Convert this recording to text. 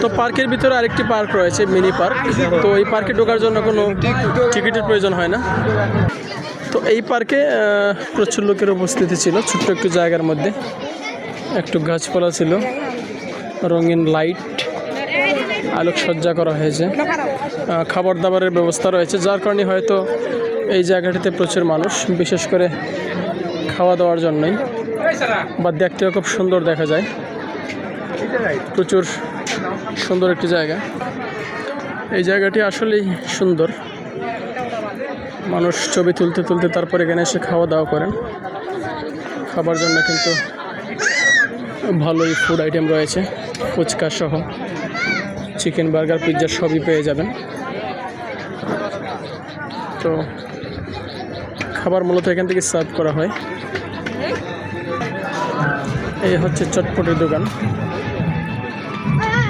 তো পার্কের ভিতরে আরেকটি পার্ক রয়েছে, মিনি পার্ক। তো এই পার্কে ঢোকার জন্য কোনো টিকিটের প্রয়োজন হয় না। তো এই পার্কে প্রচুর লোকের উপস্থিতি ছিল। ছোট্ট একটু জায়গার মধ্যে একটু গাছপালা ছিল, রঙিন লাইট, আলোকসজ্জা করা হয়েছে, খাবার দাবারের ব্যবস্থা রয়েছে, যার কারণে হয়তো এই জায়গাটিতে প্রচুর মানুষ, বিশেষ করে খাওয়া দাওয়ার জন্যই, বা দেখতেও খুব সুন্দর দেখা যায়। প্রচুর সুন্দর একটি জায়গা। এই জায়গাটি আসলেই সুন্দর। মানুষ ছবি তুলতে তুলতে তারপরে এখানে এসে খাওয়া দাওয়া করেন। খাবার জন্য কিন্তু ভালোই ফুড আইটেম রয়েছে, ফুচকা সহ চিকেন, বার্গার, পিৎজা সবই পেয়ে যাবেন। তো খাবার মূলত এখান থেকে সার্ভ করা হয়। এই হচ্ছে চটপটির দোকান।